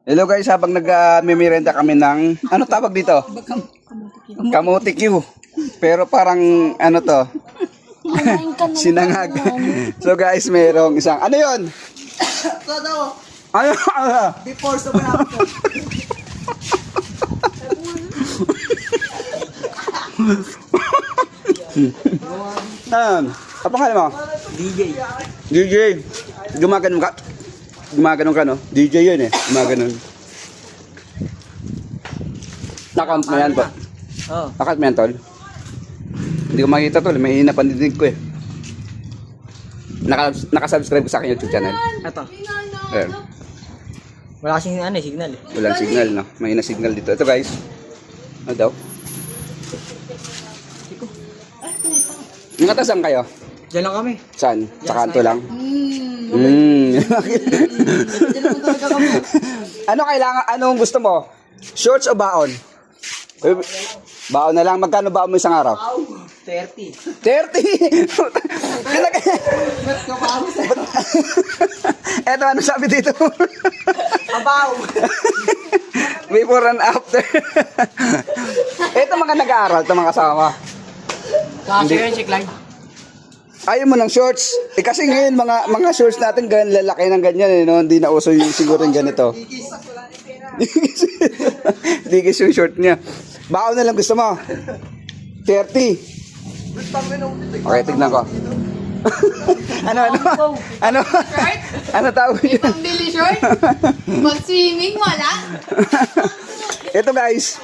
Hello guys, habang nag-memerenda kami ng, ano tawag dito? Kamote Q. Pero parang, ano to? Sinangag. So guys, merong isang, ano yun? Ano? Before sa malapit ko. Ano pangalan mo? DJ. DJ. Gumaganon ka? Gumaganon ka, no? DJ yun eh. Gumaganon. Nakount mo yan po? Oo. Nakount mo yan, tol? Hindi ko makita, tol. May hina pandidig ko eh. Nakasubscribe ko sa akin YouTube channel. Ito. Ayan. Wala kasing signal eh. Walang signal, no? May hina signal dito. Ito guys. Ano daw? Nakatasan kayo? Diyan lang kami. Saan? Sa kanto lang? Ano kailangan? Anong gusto mo? Shorts o baon? Baon na lang. Magkano baon mo isang araw? 30. 30! Eto, ano sabi dito? Abaw! Before and after. Eto mga nag-aaral, ito mga kasama. Kasi yun si Clyde. Ayaw mo ng shorts. Eh kasi ngayon mga shorts natin ganyan lalaki ng ganyan eh, no? Hindi na uso yung siguro yung ganito. Digis yung short niya. Baon na lang gusto mo. 30. Okay, tignan ko. ano? Ano tawag yun? Pambili short? Mag-swimming, wala? Ito guys,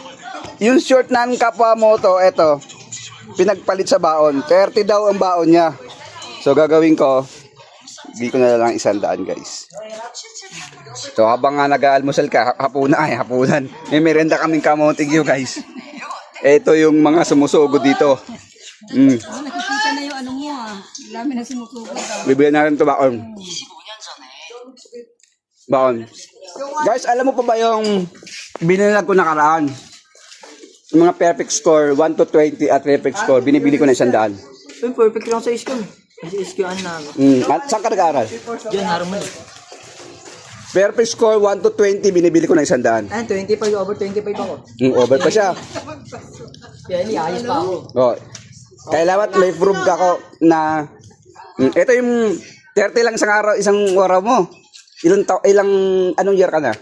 yung short ng Kapwa Moto, ito, pinagpalit sa baon. 30 daw ang baon niya. So gagawin ko, hindi ko na lang 100 guys. So habang nga nag-aalmusal ka, hapunan. May merenda kaming Kamote Q guys. Ito yung mga sumusugod dito. Nakikita na yung ano mo Dami na sumukugod daw. Bibigyan natin ito baon. Baon. Guys, alam mo pa ba yung binilag ko nakaraan? Yung mga perfect score, 1 to 20 at perfect score, binibili ko na 100. Yung perfect lang sa isko. Kasi iskoan na ako. Saan ka nag-aaral? Diyan, harmon eh. Perfect score, 1 to 20, binibili ko na 100. 25 over 25 ako. Over pa siya. Kaya hindi, ayos pa ako. Oh. Kailangan may proof ako na ito yung 30 lang isang araw mo. Anong year ka na?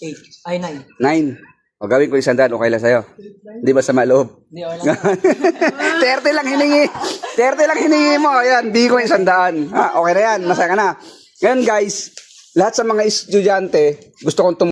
8. Ay, 9. 9. O gawin ko 100, okay lang sa'yo. Hindi ba sama loob? Hindi, wala. 30 lang hiningi. 30 lang hiningi mo. Ayan, di ko 100. Okay na yan, masaya ka na. Ngayon guys, lahat sa mga estudyante, gusto kong